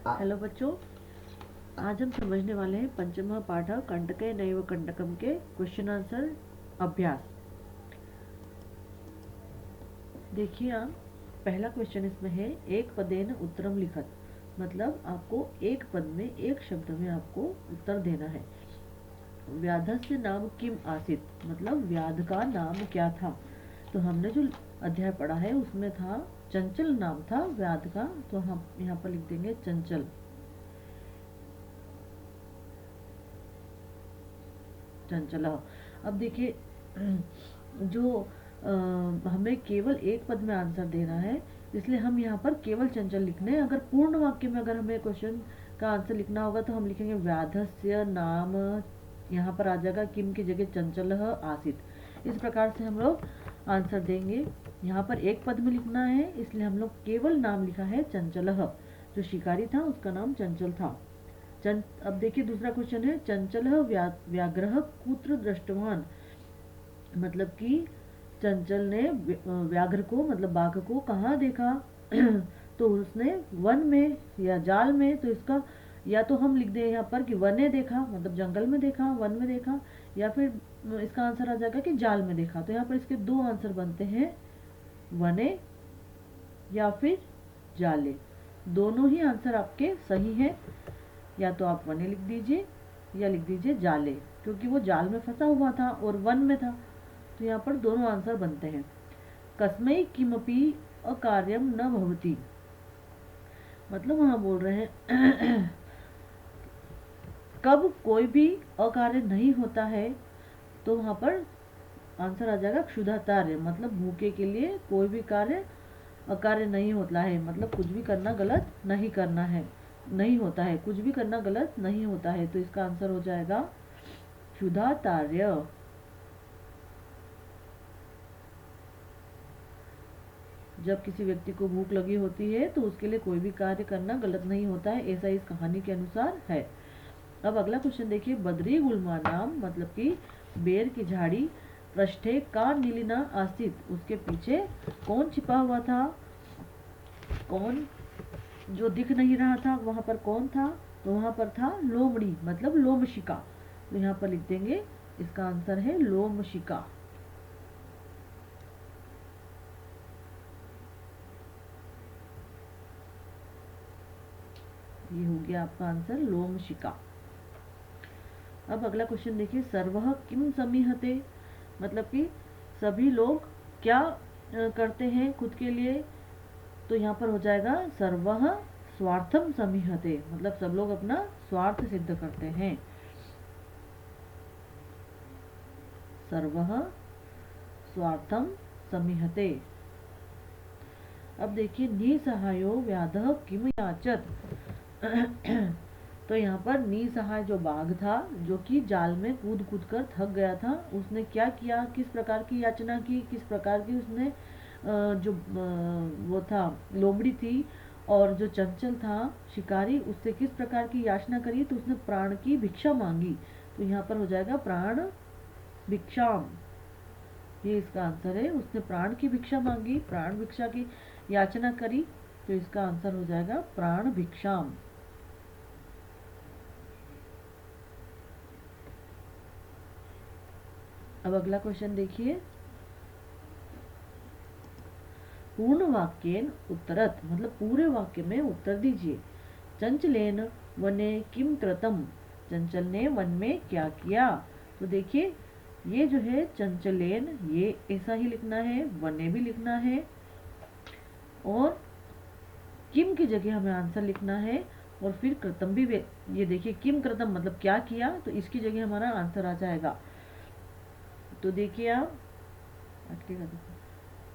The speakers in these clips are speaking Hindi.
हेलो बच्चों, आज हम समझने वाले हैं पंचम पाठ कंटके नैव कंटकम के क्वेश्चन आंसर अभ्यास। देखिए आप, पहला क्वेश्चन इसमें है एक पदेन उत्तरम लिखत। मतलब आपको एक पद में, एक शब्द में आपको उत्तर देना है। व्याधस्य नाम किम आसित, मतलब व्याध का नाम क्या था। तो हमने जो अध्याय पढ़ा है उसमें था चंचल नाम था व्याध का, तो हम यहाँ पर लिख देंगे चंचल। चंचला। अब देखिए, जो हमें केवल एक पद में आंसर देना है, इसलिए हम यहाँ पर केवल चंचल लिखने हैं। अगर पूर्ण वाक्य में अगर हमें क्वेश्चन का आंसर लिखना होगा तो हम लिखेंगे व्याधस्य नाम, यहाँ पर आ जाएगा किम की जगह चंचल आसित। इस प्रकार से हम लोग आंसर देंगे। यहाँ पर एक पद में लिखना है, इसलिए हम लोग केवल नाम लिखा है चंचल। जो शिकारी था उसका नाम चंचल था। अब देखिए दूसरा क्वेश्चन है चंचल व्याघ्र कुत्र दृष्टवान। मतलब कि चंचल ने व्याघ्र को, मतलब बाघ को कहाँ देखा तो उसने वन में या जाल में। तो इसका या तो हम लिख दें यहाँ पर कि वने देखा, मतलब जंगल में देखा, वन में देखा, या फिर इसका आंसर आ जाएगा कि जाल में देखा। तो यहाँ पर इसके दो आंसर बनते हैं, वने या फिर जाले। दोनों ही आंसर आपके सही हैं। या तो आप वने लिख दीजिए या लिख दीजिए जाले, क्योंकि वो जाल में फंसा हुआ था और वन में था। तो यहाँ पर दोनों आंसर बनते हैं। कस्मै किमपि अकार्यम न भवति, मतलब वहाँ बोल रहे हैं कब कोई भी अकार्य नहीं होता है, तो वहाँ पर आंसर आ जाएगा क्षुधातार्य। मतलब भूखे के लिए कोई भी कार्य अकार्य नहीं होता है, मतलब कुछ भी करना गलत नहीं करना है, नहीं होता है, कुछ भी करना गलत नहीं होता है। तो इसका आंसर हो जाएगा क्षुधातार्य। जब किसी व्यक्ति को भूख लगी होती है तो उसके लिए कोई भी कार्य करना गलत नहीं होता है, ऐसा इस कहानी के अनुसार है। अब अगला क्वेश्चन देखिए, बद्री गुलमा नाम, मतलब कि बेर की झाड़ी, पृष्ठे का नीलिना आस्तित, उसके पीछे कौन छिपा हुआ था, कौन जो दिख नहीं रहा था वहां पर कौन था। तो वहां पर था लोमड़ी, मतलब लोमशिका। तो यहाँ पर लिख देंगे, इसका आंसर है लोमशिका। ये हो गया आपका आंसर लोमशिका। अब अगला क्वेश्चन देखिए, सर्वः किम समीहते, मतलब कि सभी लोग क्या करते हैं खुद के लिए। तो यहाँ पर हो जाएगा सर्वः स्वार्थम समीहते, मतलब सब लोग अपना स्वार्थ सिद्ध करते हैं। सर्वः स्वार्थम समीहते। अब देखिए, निसहायो व्याधः किम याचत तो यहाँ पर निसहाय जो बाघ था, जो कि जाल में कूद कूद कर थक गया था, उसने क्या किया, किस प्रकार की याचना की, किस प्रकार की उसने जो वो था लोमड़ी थी, और जो चंचल था शिकारी, उससे किस प्रकार की याचना करी। तो उसने प्राण की भिक्षा मांगी। तो यहाँ पर हो जाएगा प्राण भिक्षाम। ये इसका आंसर है, उसने प्राण की भिक्षा मांगी, प्राण भिक्षा की याचना करी। तो इसका आंसर हो जाएगा प्राण भिक्षाम। अब अगला क्वेश्चन देखिए, पूर्ण वाक्येन उत्तरत, मतलब पूरे वाक्य में उत्तर दीजिए। चंचलेन वने किम कृतम, चंचल ने वन में क्या किया। तो देखिए, ये जो है चंचलेन, ये ऐसा ही लिखना है, वने भी लिखना है, और किम की जगह हमें आंसर लिखना है, और फिर कृतम भी। ये देखिए किम कृतम मतलब क्या किया, तो इसकी जगह हमारा आंसर आ जाएगा। तो देखिए आप,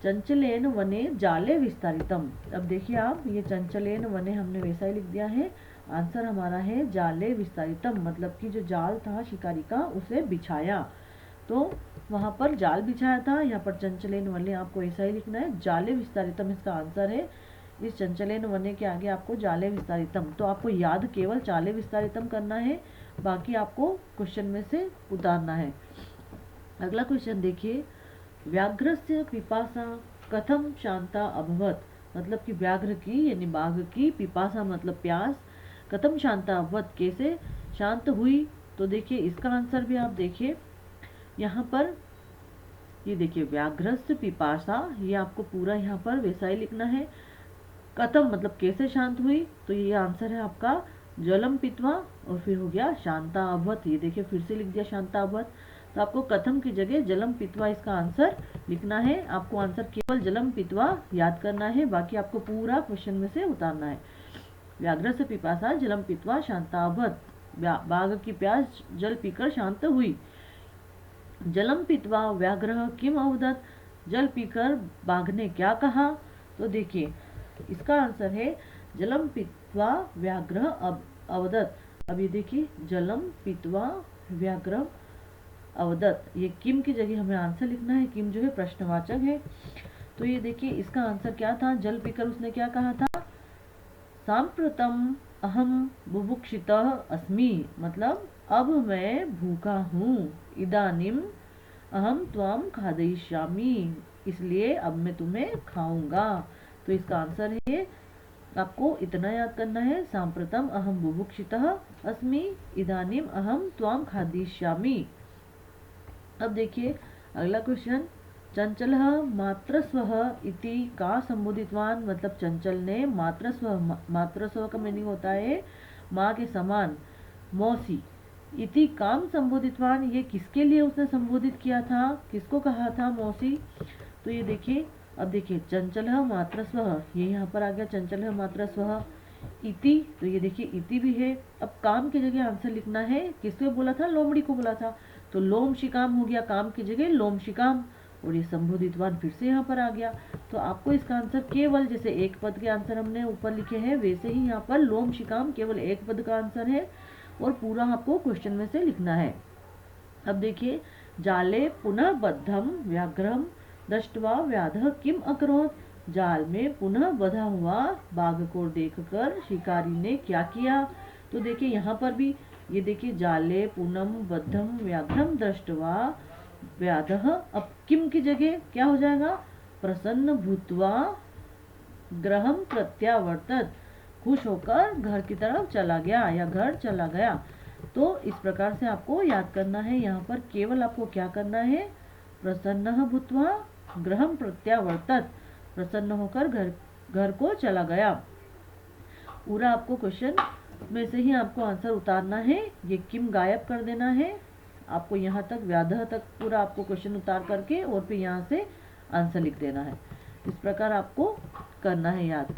चंचलेन वने जाले विस्तारितम। अब देखिए आप, ये चंचलेन वने हमने वैसा ही लिख दिया है, आंसर हमारा है जाले विस्तारितम, मतलब कि जो जाल था शिकारी का उसे बिछाया। तो वहां पर जाल बिछाया था, यहाँ पर चंचलेन वने आपको ऐसा ही लिखना है, जाले विस्तारितम इसका आंसर है। इस चंचलेन वने के आगे आपको जाले विस्तारितम, तो आपको याद केवल जाले विस्तारितम करना है, बाकी आपको क्वेश्चन में से उतारना है। अगला क्वेश्चन देखिए, व्याघ्रस्य पिपासा कथम शांता अभवत, मतलब कि व्याघ्र की यानी बाघ की पिपासा मतलब प्यास कथम शांता अभवत, कैसे शांत हुई। तो देखिए इसका आंसर भी आप देखिए यहाँ पर, ये देखिए व्याघ्रस्य पिपासा, ये आपको पूरा यहाँ पर वैसा ही लिखना है। कथम मतलब कैसे शांत हुई, तो ये आंसर है आपका जलम पित्वा, और फिर हो गया शांता अभवत। ये देखिए फिर से लिख दिया शांता अभवत। तो आपको कथम की जगह जलम पित्वा इसका आंसर लिखना है। आपको आंसर केवल जलम पित्वा याद करना है, बाकी आपको पूरा क्वेश्चन में से उतारना है। व्याघ्र से पिपासा जलम पित्वा शांता अभवत, बाघ की प्यास जल पीकर शांत हुई। जलम पित्वा व्याघ्र किम अवदत, जल पीकर बाघ ने क्या कहा। तो देखिए इसका आंसर है जलम पित्वा व्याघ्र अवदत। अब ये देखिए जलम पित्वा व्याघ्र अवदत, ये किम की जगह हमें आंसर लिखना है। किम जो है प्रश्नवाचक है। तो ये देखिए इसका आंसर क्या था, जल पीकर उसने क्या कहा था, सांप्रतम अहम बुभुक्षितः अस्मि, मतलब अब मैं भूखा हूँ। इदानीम अहम त्वाम खादयिष्यामि, इसलिए अब मैं तुम्हें खाऊंगा। तो इसका आंसर है, आपको इतना याद करना है, सांप्रतम अहम बुभुक्षितः अस्मि, इदानीम अहम त्वाम खादिष्यामि। अब देखिए अगला क्वेश्चन, चंचलः मात्रस्वः इति का संबोधितवान, मतलब चंचल ने मात्रस्व, मात्रस्व का मीनिंग होता है माँ के समान, मौसी। इति काम संबोधितवान, ये किसके लिए उसने संबोधित किया था, किसको कहा था मौसी। तो ये देखिए, अब देखिए चंचलः मात्रस्वः, ये यहाँ पर आ गया चंचलः मात्रस्वः। इति, तो ये देखिए इति भी है। अब काम की जगह आंसर लिखना है, किसको बोला था, लोमड़ी को बोला था, तो लोम शिकाम हो गया काम की जगह लोम शिकाम, और ये संबोधितवान फिर से यहाँ पर आ गया। तो आपको इसका आंसर केवल जैसे एक पद के आंसर हमने ऊपर लिखे हैं, वैसे ही यहाँ पर लोम शिकाम केवल एक पद का आंसर है, और पूरा आपको क्वेश्चन में से लिखना है। अब देखिए, जाले पुनः बद्धम व्याघ्रम दृष्ट्वा व्याधः किम अकरोत्, जाल में पुनः बधा हुआ बाघ को देखकर शिकारी ने क्या किया। तो देखिए यहाँ पर भी ये देखिए, जाले पुनम बद्धम व्याघ्रम दृष्ट्वा व्याधः, अब किम की जगह क्या हो जाएगा, प्रसन्न भूत्वा गृहं प्रत्यावर्तत, खुश होकर घर की तरफ चला गया या घर चला गया। तो इस प्रकार से आपको याद करना है। यहाँ पर केवल आपको क्या करना है, प्रसन्न भूत्वा गृहं प्रत्यावर्तत, प्रसन्न होकर घर को चला गया। पूरा आपको क्वेश्चन में से ही आपको आंसर उतारना है, ये किम गायब कर देना है। आपको यहाँ तक व्याधः तक पूरा आपको क्वेश्चन उतार करके और फिर यहाँ से आंसर लिख देना है। इस प्रकार आपको करना है याद।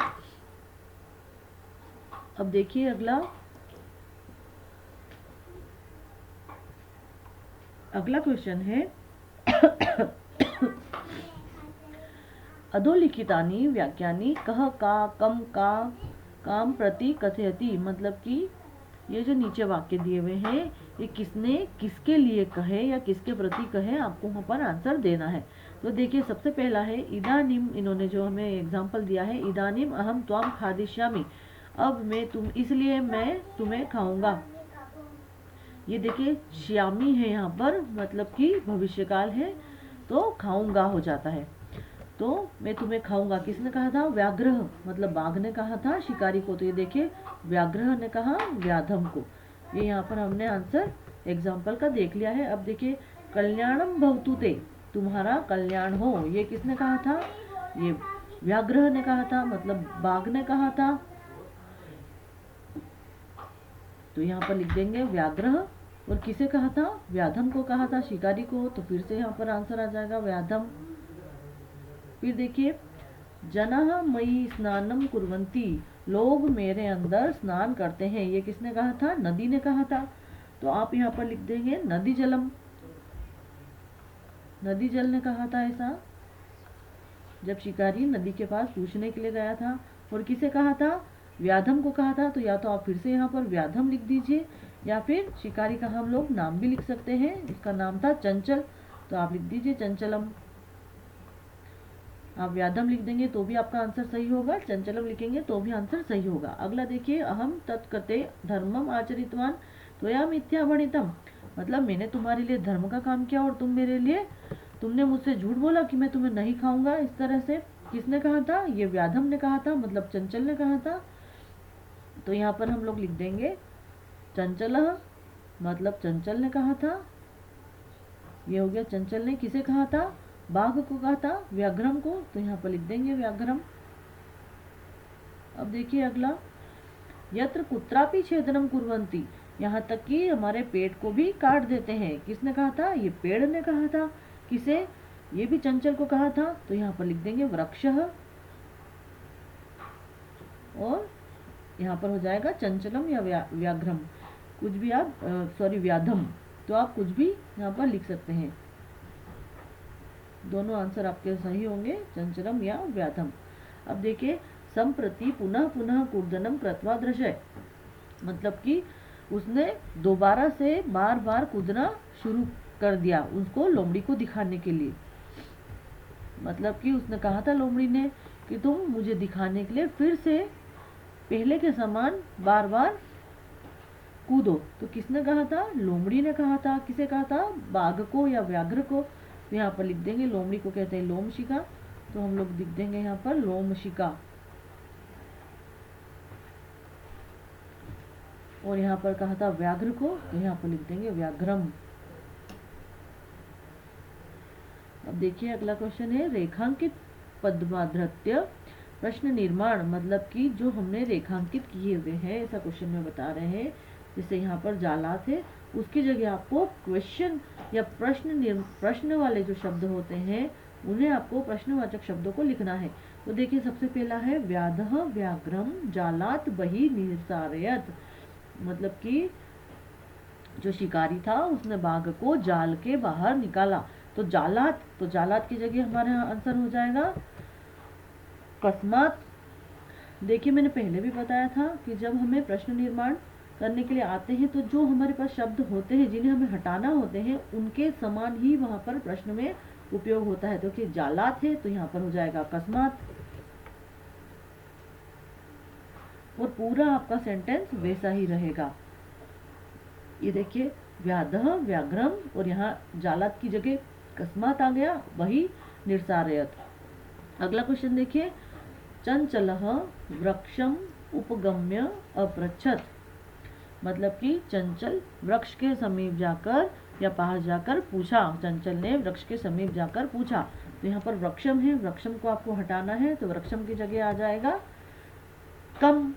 अब देखिए अगला क्वेश्चन है अधोलिखितानि वाक्यानि कह का कम का काम प्रति कथयति, मतलब कि ये जो नीचे वाक्य दिए हुए हैं, ये किसने किसके लिए कहे या किसके प्रति कहे, आपको वहाँ पर आंसर देना है। तो देखिए सबसे पहला है इदानीम, इन्होंने जो हमें एग्जाम्पल दिया है, इदानीम अहम त्वाम खादिष्यामि, अब इसलिए मैं तुम्हें खाऊंगा। ये देखिए श्यामी है यहाँ पर, मतलब कि भविष्यकाल है, तो खाऊंगा हो जाता है। तो मैं तुम्हें खाऊंगा किसने कहा था, व्याघ्र, मतलब बाघ ने कहा था शिकारी को। तो ये देखिए व्याघ्र ने कहा व्याधम को। ये यहाँ पर हमने आंसर एग्जाम्पल का देख लिया है। अब देखिए कल्याणम भवतु ते, तुम्हारा कल्याण हो, ये किसने कहा था, ये व्याघ्र ने कहा था, मतलब बाघ ने कहा था। तो यहाँ पर लिख देंगे व्याघ्र, और किसे कहा था, व्याधम को कहा था, शिकारी को। तो फिर से यहाँ पर आंसर आ जाएगा व्याधम। फिर देखिए जनाः मयि स्नानम कुर्वन्ति, लोग मेरे अंदर स्नान करते हैं, ये किसने कहा था, नदी ने कहा था। तो आप यहाँ पर लिख देंगे नदी जलम, नदी जल ने कहा था ऐसा, जब शिकारी नदी के पास पूछने के लिए गया था। और किसे कहा था, व्याधम को कहा था। तो या तो आप फिर से यहाँ पर व्याधम लिख दीजिए, या फिर शिकारी का हम लोग नाम भी लिख सकते हैं, इसका नाम था चंचल, तो आप लिख दीजिए चंचलम। आप व्याधम लिख देंगे तो भी आपका आंसर सही होगा, चंचलम लिखेंगे तो भी आंसर सही होगा। अगला देखिए, अहम तत्कृते धर्मम आचरितवान त्वया मिथ्या भणितम, मतलब मैंने तुम्हारे लिए धर्म का काम किया और तुमने मुझसे झूठ बोला कि मैं तुम्हें नहीं खाऊंगा। इस तरह से किसने कहा था, ये व्याधम ने कहा था, मतलब चंचल ने कहा था। तो यहाँ पर हम लोग लिख देंगे चंचलः, मतलब चंचल ने कहा था। ये हो गया, चंचल ने किसे कहा था? बाघ को कहा था, व्याघ्रम को, तो यहाँ पर लिख देंगे व्याघ्रम। अब देखिए अगला, यत्र कुत्रापि छेदनम कुर्वन्ति, यहाँ तक कि हमारे पेट को भी काट देते हैं। किसने कहा था? ये पेड़ ने कहा था। किसे? ये भी चंचल को कहा था, तो यहाँ पर लिख देंगे वृक्षः। और यहाँ पर हो जाएगा चंचलम या व्याघ्रम, कुछ भी आप व्याधम, तो आप कुछ भी यहाँ पर लिख सकते हैं। दोनों आंसर आपके सही होंगे, चंचलम या व्याधम। अब देखिए, संप्रति पुनः पुनः कूर्दनम कृत्वा दृशय, मतलब कि उसने दोबारा से बार बार कूदना शुरू कर दिया, उसको लोमड़ी को दिखाने के लिए। मतलब कि उसने कहा था लोमड़ी ने कि तुम मुझे दिखाने के लिए फिर से पहले के समान बार बार कूदो। तो किसने कहा था? लोमड़ी ने कहा था। किसे कहा था? बाघ को या व्याघ्र को। तो यहाँ पर लिख देंगे, लोमड़ी को कहते हैं लोमशिका, तो हम लोग लिख देंगे यहाँ पर लोमशिका। और यहाँ पर कहा था व्याघ्र को, तो यहाँ पर लिख देंगे व्याघ्रम। अब देखिए अगला क्वेश्चन है, रेखांकित पद्माधृत्य प्रश्न निर्माण, मतलब कि जो हमने रेखांकित किए हुए हैं, ऐसा क्वेश्चन में बता रहे हैं। जैसे यहाँ पर जालात है, उसकी जगह आपको क्वेश्चन या प्रश्न वाले जो शब्द होते हैं उन्हें आपको प्रश्नवाचक शब्दों को लिखना है। तो देखिए सबसे पहला है व्याधः व्याघ्रम जालात बहि निसारयत, मतलब कि जो शिकारी था उसने बाघ को जाल के बाहर निकाला। तो जालात की जगह हमारा आंसर हो जाएगा कस्मात। देखिए मैंने पहले भी बताया था कि जब हमें प्रश्न निर्माण करने के लिए आते हैं तो जो हमारे पास शब्द होते हैं जिन्हें हमें हटाना होते हैं उनके समान ही वहां पर प्रश्न में उपयोग होता है। तो कि जालात है तो यहाँ पर हो जाएगा अकस्मात, और पूरा आपका सेंटेंस वैसा ही रहेगा। ये देखिए व्याधः व्याघ्रम, और यहाँ जालात की जगह अकस्मात आ गया, वही निरसारयत। अगला क्वेश्चन देखिए, चंचलः वृक्षम उपगम्य अपृच्छत, मतलब कि चंचल वृक्ष के समीप जाकर या पास जाकर पूछा। चंचल ने वृक्ष के समीप जाकर पूछा। तो यहाँ पर वृक्षम है, वृक्षम को आपको हटाना है, तो वृक्षम की जगह आ जाएगा कम।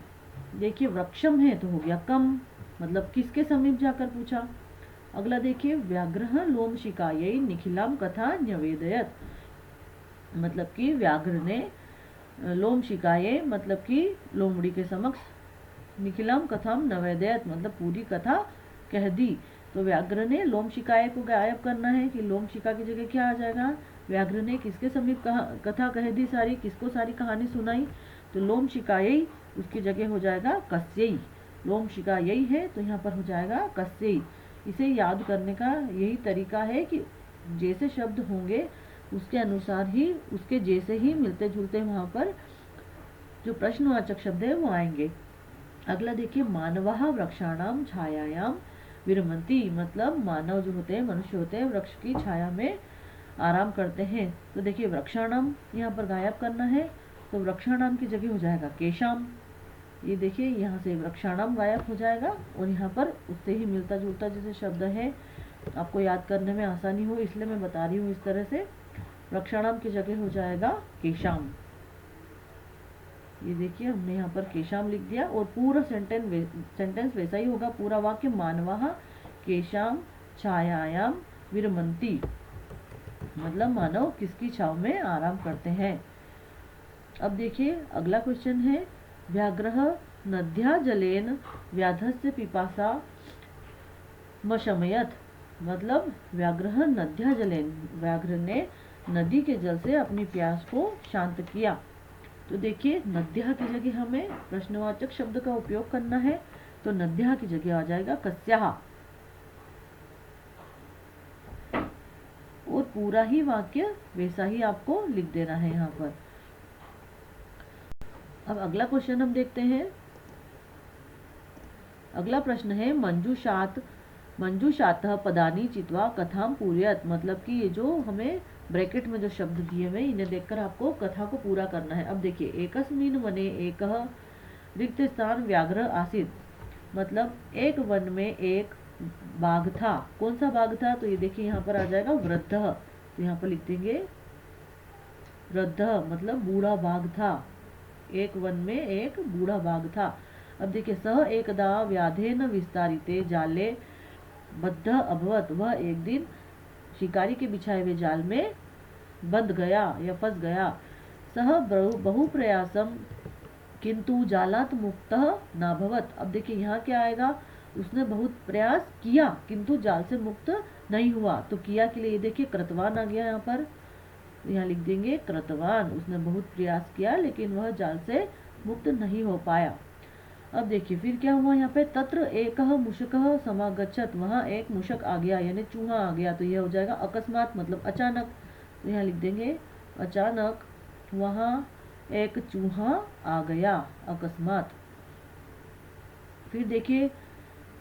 देखिए वृक्षम है तो हो गया कम, मतलब किसके समीप जाकर पूछा। अगला देखिए, व्याघ्रः लोमशिकायै निखिलाम कथा न्यवेदयत, मतलब कि व्याघ्र ने लोमशिकायै, मतलब कि लोमड़ी के समक्ष, निखिलम कथम नवेदयत, मतलब पूरी कथा कह दी। तो व्याघ्र ने लोमशिकाये को गायब करना है, कि लोमशिका की जगह क्या आ जाएगा? व्याघ्र ने किसके समीप कथा कह दी सारी, किसको सारी कहानी सुनाई? तो लोमशिकायै, उसकी जगह हो जाएगा कस्यै। लोमशिकायै है तो यहाँ पर हो जाएगा कस्यै। इसे याद करने का यही तरीका है कि जैसे शब्द होंगे उसके अनुसार ही, उसके जैसे ही मिलते जुलते वहाँ पर जो प्रश्नवाचक शब्द है वो आएंगे। अगला देखिए, मानवः वृक्षाणाम छायायाम विरमन्ति, मतलब मानव जो होते हैं, मनुष्य होते हैं, वृक्ष की छाया में आराम करते हैं। तो देखिए वृक्षाणाम यहाँ पर गायब करना है, तो वृक्षाणाम की जगह हो जाएगा केशाम। ये देखिए यहाँ से वृक्षाणाम गायब हो जाएगा, और यहाँ पर उससे ही मिलता जुलता जैसे शब्द है, आपको याद करने में आसानी हो इसलिए मैं बता रही हूँ इस तरह से। वृक्षाणाम की जगह हो जाएगा केशाम। ये देखिए हमने यहाँ पर केशाम लिख दिया, और पूरा सेंटेंस वैसा ही होगा, पूरा वाक्य मानवः केशाम छायायाम विरमन्ति, मतलब मानव किसकी छाव में आराम करते हैं। अब देखिए अगला क्वेश्चन है, व्याघ्रः नद्या जलेन व्याधस्य पिपासा मशमयत, मतलब व्याघ्रः नद्या जलेन, व्याघ्र ने नदी के जल से अपनी प्यास को शांत किया। तो देखिए नद्या की जगह हमें प्रश्नवाचक शब्द का उपयोग करना है, तो नद्या की जगह आ जाएगा कस्याः, और पूरा ही वाक्य वैसा ही आपको लिख देना है यहाँ पर। अब अगला क्वेश्चन हम देखते हैं। अगला प्रश्न है, मंजूषातः पदानि चित्वा कथाम पूरयत, मतलब कि ये जो हमें ब्रैकेट में जो शब्द दिए हुए इन्हें देखकर आपको कथा को पूरा करना है। अब देखिए, एकस्मिन् वने एकः रिक्त स्थान व्याघ्र आसीत, मतलब एक वन में एक बाघ था। कौन सा बाघ था? तो ये देखिए यहाँ पर आ जाएगा वृद्ध, तो यहाँ पर लिख देंगे वृद्ध मतलब बूढ़ा बाघ था। एक वन में एक बूढ़ा बाघ था। अब देखिए सह एकदा व्याधेन विस्तारिते जाले बद्ध अभवत, वह एक दिन शिकारी के बिछाए हुए जाल में बंध गया या फंस गया। सह बहु प्रयासम किंतु जालात मुक्त नाभवत। अब देखिए यहाँ क्या आएगा, उसने बहुत प्रयास किया किंतु जाल से मुक्त नहीं हुआ। तो किया के लिए देखिए कृतवान आ गया यहाँ पर, यहाँ लिख देंगे कृतवान, उसने बहुत प्रयास किया लेकिन वह जाल से मुक्त नहीं हो पाया। अब देखिए फिर क्या हुआ यहाँ पे, तत्र एक मुशक समागच्छत, वहाँ एक मुशक आ गया यानी चूहा आ गया। तो यह हो जाएगा अकस्मात मतलब अचानक, तो यहाँ लिख देंगे अचानक वहाँ एक चूहा आ गया अकस्मात। फिर देखिए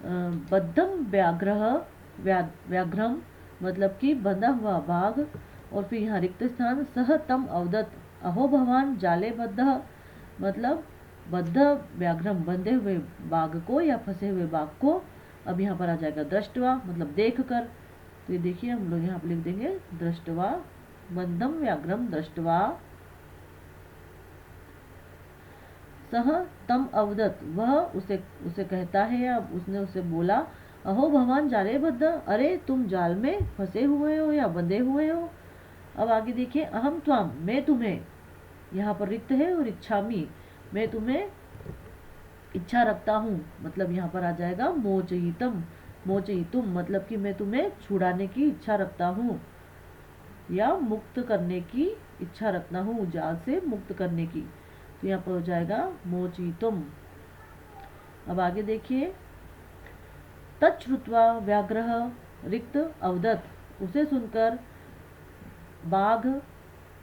बद्धम व्याघ्रम मतलब कि बंधा हुआ बाघ, और फिर यहाँ रिक्त स्थान सह तम अवदत अहो भगवान जाले बद्ध, मतलब बद्ध व्याघ्रम बंधे हुए बाघ को या फंसे हुए बाघ को। अब यहाँ पर आ जाएगा दृष्टवा मतलब देख कर, तो ये देखिए हम लोग यहाँ पर लिख देंगे दृष्टवा, बंधम व्याघ्रम दृष्टवा सह तम अवदत, वह उसे कहता है या उसने उसे बोला, अहो भगवान जाले बद्ध, अरे तुम जाल में फंसे हुए हो या बंधे हुए हो। अब आगे देखिए अहम त्वाम मैं तुम्हें, यहाँ पर रिक्त है और इच्छामी, मैं तुम्हें इच्छा रखता हूँ, मतलब यहाँ पर आ जाएगा मोचयितम, मोचयितुम मतलब कि मैं तुम्हें छुड़ाने की इच्छा रखता हूँ या मुक्त करने की इच्छा रखता हूँ, जाल से मुक्त करने की। तो यहाँ पर हो जाएगा मोचयितुम। अब आगे देखिए तच्छ्रुत्वा व्याघ्र रिक्त अवदत, उसे सुनकर बाघ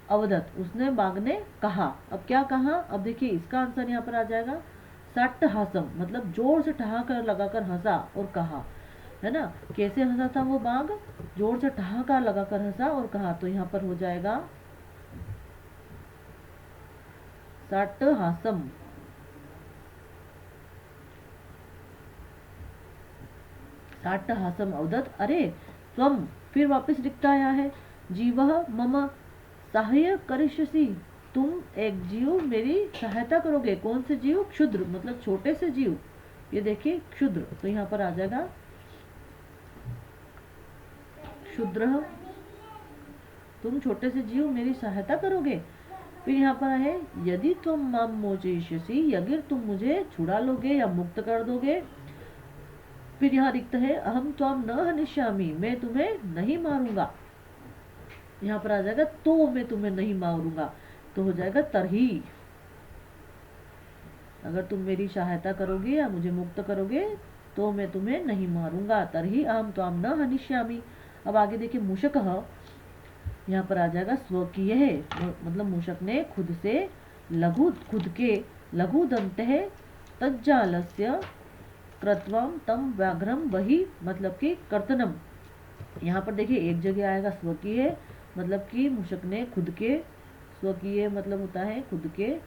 अवदत, उसने बाघ ने कहा। अब क्या कहा, अब देखिए इसका आंसर यहाँ पर आ जाएगा सट्ट हासम, मतलब जोर से ठहाकर लगाकर हंसा और कहा, है ना। कैसे हंसा था वो बाघ, जोर से ठहाका लगाकर हंसा और कहा, तो यहाँ पर हो जाएगा सट्ट हासम। सट्ट हासम अवदत, अरे स्वम, फिर वापस रिक्त आया है, जीव मम सहाय करिष्यसि, तुम एक जीव मेरी सहायता करोगे। कौन से जीव, क्षुद्र मतलब छोटे से जीव, ये देखिए क्षुद्र, तो यहाँ पर आ जाएगा क्षुद्र, तुम छोटे से जीव मेरी सहायता करोगे। फिर यहाँ पर है यदि तुम माम मोचयिष्यसि, अगर तुम मुझे छुड़ा लोगे या मुक्त कर दोगे। फिर यहाँ रिक्त है अहम त्वाम न हनिष्यामि, मैं तुम्हें नहीं मारूंगा। यहाँ पर आ जाएगा तो मैं तुम्हें नहीं मारूंगा, तो हो जाएगा तरही, अगर तुम मेरी सहायता करोगे या मुझे मुक्त करोगे तो मैं तुम्हें नहीं मारूंगा, तरही अहम त्वाम न हनिष्यामि। अब आगे देखिए मूषक, यहाँ पर आ जाएगा स्वकीय है, मतलब मूषक ने खुद के लघु दंत है तज्जालस्य कृत्वम तम व्याघ्रम वही, मतलब कि कर्तनम। यहाँ पर देखिए एक जगह आएगा स्वकीय, मतलब कि मूषक ने खुद के, स्वकीय मतलब होता है खुद के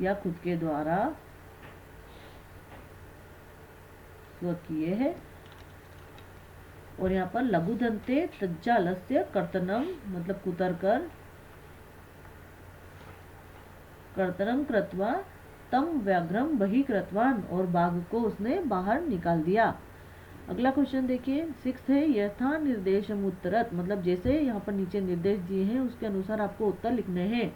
या खुद के द्वारा, स्वकीय है। और यहाँ पर लघु दंते तज्जालस्य कर्तनम मतलब कुतर कर, कर्तनम कृत्वा तम व्याघ्रम वही कृतवान, और बाघ को उसने बाहर निकाल दिया। अगला क्वेश्चन देखिए 6 है, यथा निर्देशम उत्तरत, मतलब जैसे यहाँ पर नीचे निर्देश दिए हैं उसके अनुसार आपको उत्तर लिखने हैं।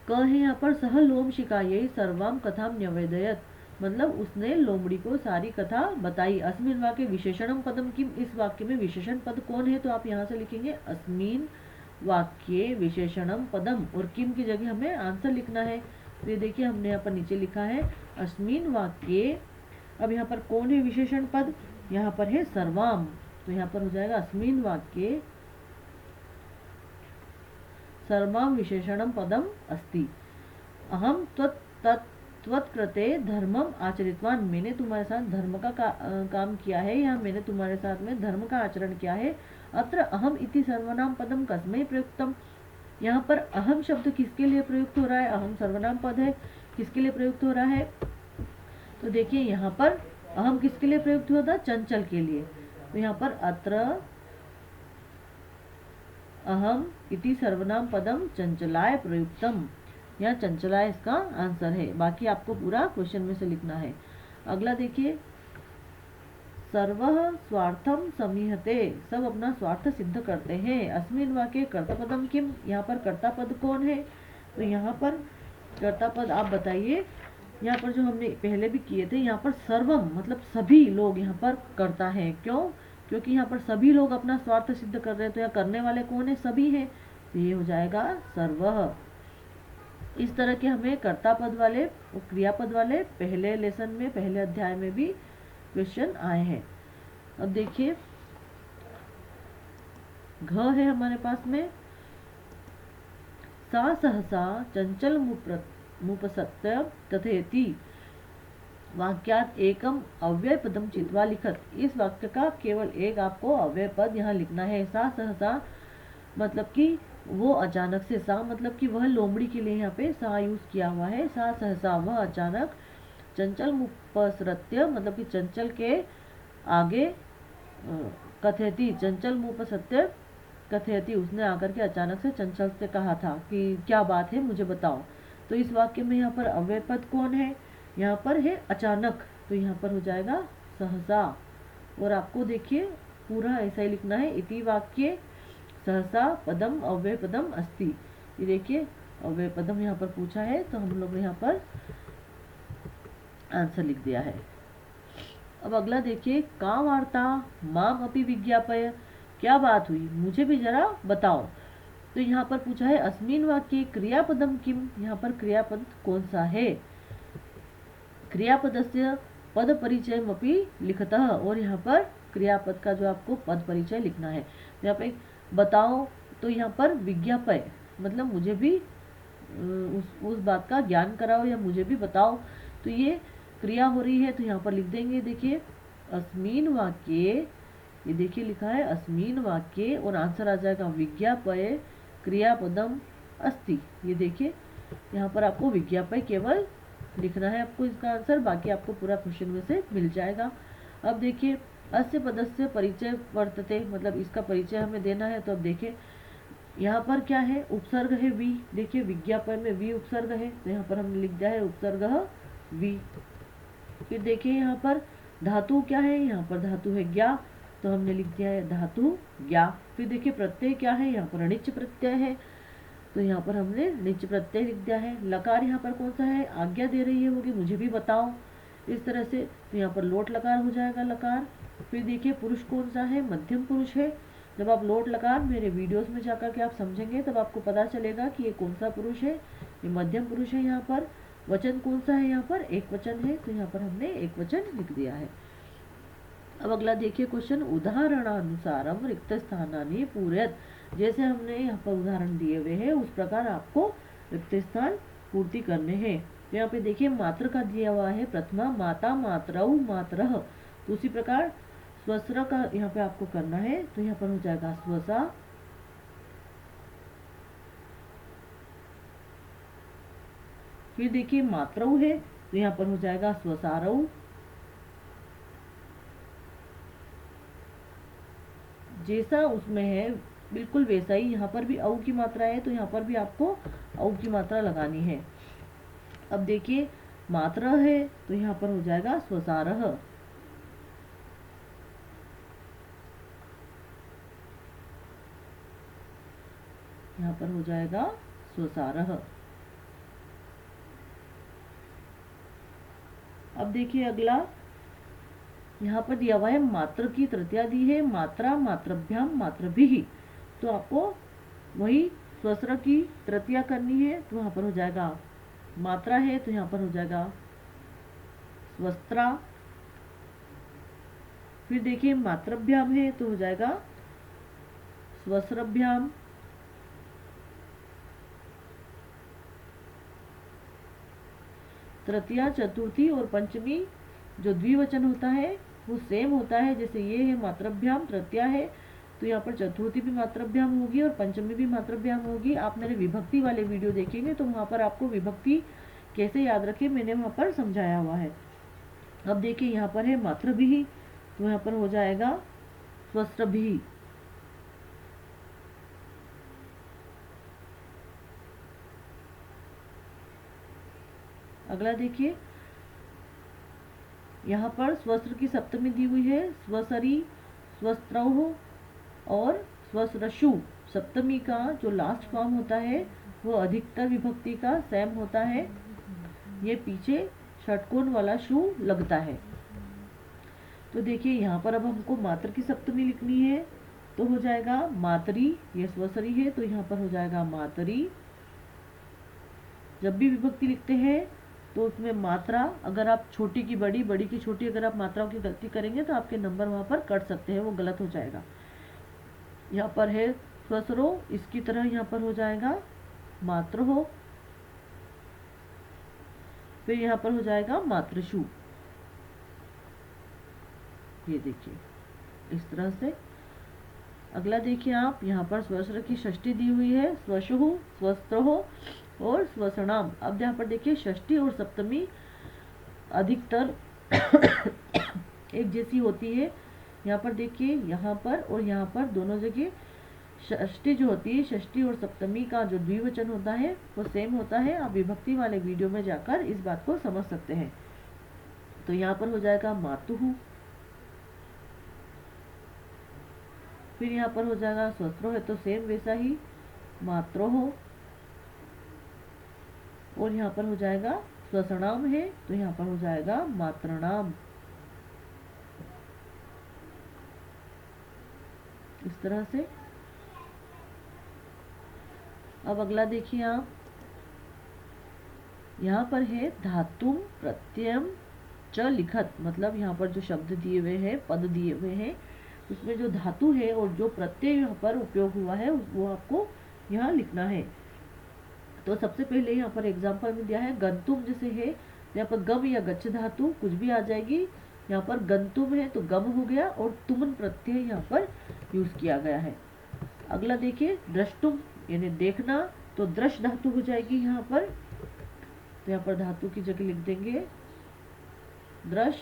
क है यहाँ पर सह लोम शिकायै सर्वाम कथाम न्यवेदयत, मतलब उसने लोमड़ी को सारी कथा बताई। अस्मिन वाक्य विशेषणम पदम किम, इस वाक्य में विशेषण पद कौन है, तो आप यहाँ से लिखेंगे अस्मिन वाक्य विशेषणम पदम, और किम की जगह हमें आंसर लिखना है। तो ये देखिए हमने यहाँ पर नीचे लिखा है अस्मिन वाक्य। अब यहाँ पर कौन है विशेषण पद, यहाँ पर है सर्वाम, तो यहाँ पर हो जाएगा अस्मिन वाक्य सर्वाम विशेषणम पदम अस्ति। अहम त्वत्कृते धर्मम आचरितवान, मैंने तुम्हारे साथ धर्म का काम किया है, या मैंने तुम्हारे साथ में धर्म का आचरण किया है। अत्र अहम इति सर्वनाम पदम कस्मै प्रयुक्तम, यहाँ पर अहम शब्द किसके लिए प्रयुक्त हो रहा है? अहम सर्वनाम पद है, किसके लिए प्रयुक्त हो रहा है? तो देखिए यहाँ पर अहम किसके लिए प्रयुक्त होता है? चंचल के लिए। तो यहाँ पर अत्र अहम इति सर्वनाम पदम चंचलाय प्रयुक्तम, यहाँ चंचलाय इसका आंसर है। बाकी आपको पूरा क्वेश्चन में से लिखना है। अगला देखिए, सर्वः स्वार्थम समीहते, सब अपना स्वार्थ सिद्ध करते हैं। अस्मिन् वाक्ये कर्तापदम किम, यहाँ पर कर्तापद कौन है? तो यहाँ पर कर्तापद आप बताइए। यहाँ पर जो हमने पहले भी किए थे, यहाँ पर सर्वम मतलब सभी लोग यहाँ पर करता है। क्यों? क्योंकि यहाँ पर सभी लोग अपना स्वार्थ सिद्ध कर रहे हैं, तो यहाँ करने वाले कौन है? सभी हैं, तो ये हो जाएगा सर्वः। इस तरह के हमें कर्तापद वाले और क्रियापद वाले पहले लेसन में, पहले अध्याय में भी क्वेश्चन आए हैं। अब देखिए घ है हमारे पास में, सा सहसा चंचल मुपसत्य कथयति, वाक्यात एकम अव्यय पदम चित्वा लिखत। इस वाक्य का केवल एक आपको अव्यय पद यहाँ लिखना है। सा सहसा मतलब कि वो अचानक से, सा मतलब कि वह लोमड़ी के लिए यहाँ पे सा यूज किया हुआ है। सा सहसा वह अचानक, चंचल मुपसृत्य मतलब कि चंचल के आगे, कथयति चंचल मुपसत्य कथयति उसने आकर के अचानक से चंचल से कहा था कि क्या बात है मुझे बताओ। तो इस वाक्य में यहाँ पर अव्यय पद कौन है? यहाँ पर है अचानक, तो यहाँ पर हो जाएगा सहसा। और आपको देखिए पूरा ऐसा ही लिखना है, इति वाक्ये सहसा पदम अव्यय पदम अस्ति। ये देखिए अव्यय पदम यहाँ पर पूछा है, तो हम लोग ने यहाँ पर आंसर लिख दिया है। अब अगला देखिए, का वार्ता माम अपि विज्ञापय, क्या बात हुई मुझे भी जरा बताओ। तो यहाँ पर पूछा है अस्मिन् वाक्ये क्रियापदम किम, यहाँ पर क्रियापद कौन सा है? क्रियापदस्य पद परिचय अपि लिखतः, और यहाँ पर क्रियापद का जो आपको पद परिचय लिखना है। यहाँ पे बताओ, तो यहाँ पर विज्ञापय मतलब मुझे भी उस बात का ज्ञान कराओ या मुझे भी बताओ। तो ये क्रिया हो रही है, तो यहाँ पर लिख देंगे। देखिए अस्मिन् वाक्ये, ये देखिए लिखा है अस्मिन् वाक्ये, और आंसर आ जाएगा विज्ञापय क्रियापदम अस्ति। ये देखिए यहाँ पर आपको विज्ञापय केवल लिखना है आपको इसका आंसर, बाकी आपको पूरा क्वेश्चन में से मिल जाएगा। अब देखिए अस्य पदस्य परिचय वर्तते, मतलब इसका परिचय हमें देना है। तो अब देखिए यहाँ पर क्या है? उपसर्ग है वी। देखिए विज्ञापय में वी उपसर्ग है, तो यहाँ पर हमने लिख दिया है उपसर्ग वी। फिर देखिए यहाँ पर धातु क्या है? यहाँ पर धातु है ज्ञा, तो हमने लिख दिया है धातु ज्ञा। फिर देखिए प्रत्यय क्या है? यहाँ पर अनिच प्रत्यय है, तो यहाँ पर हमने निच प्रत्यय लिख दिया है। लकार यहाँ पर कौन सा है? आज्ञा दे रही है होगी मुझे भी बताओ, इस तरह से। तो यहाँ पर लोट लकार हो जाएगा लकार। फिर देखिए पुरुष कौन सा है? मध्यम पुरुष है। जब आप लोट लकार मेरे वीडियोस में जाकर के आप समझेंगे, तब आपको पता चलेगा कि ये कौन सा पुरुष है, ये मध्यम पुरुष है। यहाँ पर वचन कौन सा है? यहाँ पर एक वचन है, तो यहाँ पर हमने एक वचन लिख दिया है। अब अगला देखिए क्वेश्चन, उदाहरणानुसारम रिक्त स्थानानि पूरयत। जैसे हमने यहाँ पर उदाहरण दिए हुए हैं उस प्रकार आपको रिक्त स्थान पूर्ति करने हैं। तो यहाँ पे देखिए मात्र का दिया हुआ है, प्रथमा माता मातरौ मातरः। तो उसी प्रकार स्वस्र का यहाँ पे आपको करना है, तो यहाँ पर हो जाएगा स्वसा। फिर देखिए मातरौ है, तो यहाँ पर हो जाएगा स्वसारौ। जैसा उसमें है बिल्कुल वैसा ही यहाँ पर भी औ की मात्रा है, तो यहाँ पर भी आपको औ की मात्रा लगानी है। अब देखिए मात्रा है, तो यहाँ पर हो जाएगा स्वसारः। यहाँ पर हो जाएगा स्वसारः। अब देखिए अगला यहाँ पर दिया हुआ है मात्र की तृतीया दी है, मात्रा मात्रभ्याम मात्रभिः। तो आपको वही स्वस्र की तृतीया करनी है, तो यहाँ पर हो जाएगा मात्रा है, तो यहाँ पर हो जाएगा स्वस्त्रा। फिर देखिए मात्रभ्याम है, तो हो जाएगा स्वस्रभ्याम। तृतीया चतुर्थी और पंचमी जो द्विवचन होता है वो सेम होता है। जैसे ये है मात्रभ्याम तृतीया है, तो यहाँ पर चतुर्थी भी मात्राभ्याम होगी और पंचमी भी मात्राभ्याम होगी। आप मेरे विभक्ति वाले वीडियो देखेंगे तो वहाँ पर आपको विभक्ति कैसे याद रखें मैंने वहाँ पर समझाया हुआ है। अब देखिए यहाँ पर है मातृभिः, तो यहाँ पर हो जाएगा स्वस्त्रभिः। अगला देखिए यहाँ पर स्वस्त्र की सप्तमी दी हुई है, स्वसरी, स्वस्त्रौः और स्वसृषु। सप्तमी का जो लास्ट फॉर्म होता है वो अधिकतर विभक्ति का सेम होता है। ये पीछे षटकोण वाला शु लगता है। तो देखिए यहाँ पर अब हमको मात्र की सप्तमी लिखनी है, तो हो जाएगा मातरी, ये स्वसरी है तो यहाँ पर हो जाएगा मातरी। जब भी विभक्ति लिखते हैं तो उसमें मात्रा अगर आप छोटी की बड़ी, बड़ी की छोटी अगर आप मात्राओं की गलती करेंगे तो आपके नंबर वहाँ पर कट सकते हैं, वो गलत हो जाएगा। यहाँ पर है स्वसरो, इसकी तरह यहाँ पर हो जाएगा मात्र हो, फिर यहाँ पर हो जाएगा मातृशु। ये देखिए इस तरह से। अगला देखिए आप यहाँ पर स्वस्त्र की षष्ठी दी हुई है, स्वशुः, स्वस्त्रः और स्वसणाम। अब यहाँ पर देखिए षष्ठी और सप्तमी अधिकतर एक जैसी होती है। यहाँ पर देखिए यहाँ पर और यहाँ पर दोनों जगह षष्ठी जो होती है, षष्ठी और सप्तमी का जो द्विवचन होता है वो सेम होता है। आप विभक्ति वाले वीडियो में जाकर इस बात को समझ सकते हैं। तो यहाँ पर हो जाएगा मातुः, फिर यहाँ पर हो जाएगा स्वस्त्रो है तो सेम वैसा ही मात्रोः, और यहाँ पर हो जाएगा स्वसणाम है तो यहाँ पर हो जाएगा मात्रणाम। इस तरह से। अब अगला देखिए आप, यहाँ पर है धातुम प्रत्ययम च लिखत, मतलब यहाँ पर जो शब्द दिए हुए हैं, पद दिए हुए हैं, उसमें जो धातु है और जो प्रत्यय यहाँ पर उपयोग हुआ है वो आपको यहाँ लिखना है। तो सबसे पहले यहाँ पर एग्जाम्पल में दिया है गंतुम, जैसे है यहाँ पर गम या गच्छ धातु कुछ भी आ जाएगी। यहाँ पर गंतुम है तो गम हो गया और तुमन प्रत्यय यहाँ पर यूज किया गया है। अगला देखिए द्रष्टुम यानी देखना, तो दृश धातु हो जाएगी यहाँ पर, तो यहाँ पर धातु की जगह लिख देंगे दृश,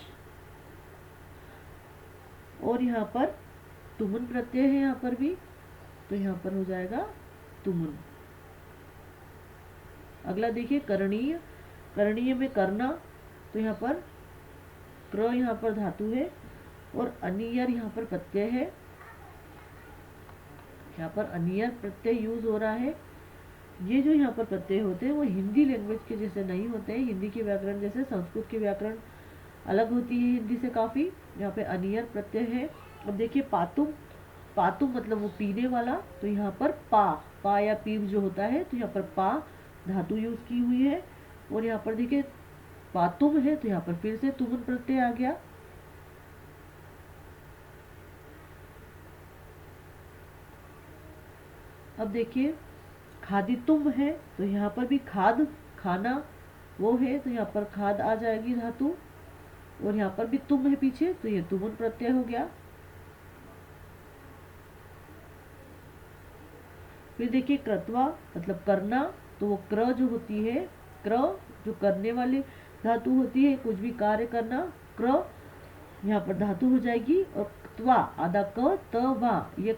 और यहाँ पर तुमन प्रत्यय है यहाँ पर भी, तो यहाँ पर हो जाएगा तुमन। अगला देखिए करणीय, करणीय में करना, तो यहाँ पर क्र यहाँ पर धातु है और अनियर यहाँ पर प्रत्यय है। यहाँ पर अनियर प्रत्यय यूज हो रहा है। ये जो यहाँ पर प्रत्यय होते हैं वो हिंदी लैंग्वेज के जैसे नहीं होते हैं। हिंदी के व्याकरण जैसे संस्कृत की व्याकरण अलग होती है हिंदी से काफ़ी। यहाँ पे अनियर प्रत्यय है। अब देखिए पातुम, पातुम मतलब वो पीने वाला, तो यहाँ पर पा या पीव जो होता है तो यहाँ पर पा धातु यूज की हुई है। और यहाँ पर देखिए पातुम है तो यहाँ पर फिर से तुमन प्रत्यय आ गया। अब देखिए खादितुम है तो यहाँ पर भी खाद खाना वो है, तो यहाँ पर खाद आ जाएगी धातु, और यहाँ पर भी तुम है पीछे तो ये तुमन प्रत्यय हो गया। फिर देखिए कृत्वा मतलब करना, तो वो क्र जो होती है, क्र जो करने वाली धातु होती है, कुछ भी कार्य करना, क्र यहाँ पर धातु हो जाएगी। और त्वा आधा क त वा, ये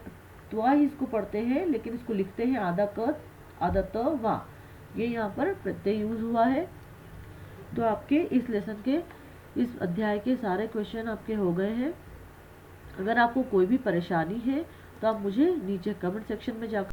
त्वा ही इसको पढ़ते हैं लेकिन इसको लिखते हैं आधा क आधा त वा, ये यहाँ पर प्रत्यय यूज हुआ है। तो आपके इस लेसन के इस अध्याय के सारे क्वेश्चन आपके हो गए हैं। अगर आपको कोई भी परेशानी है तो आप मुझे नीचे कमेंट सेक्शन में जाकर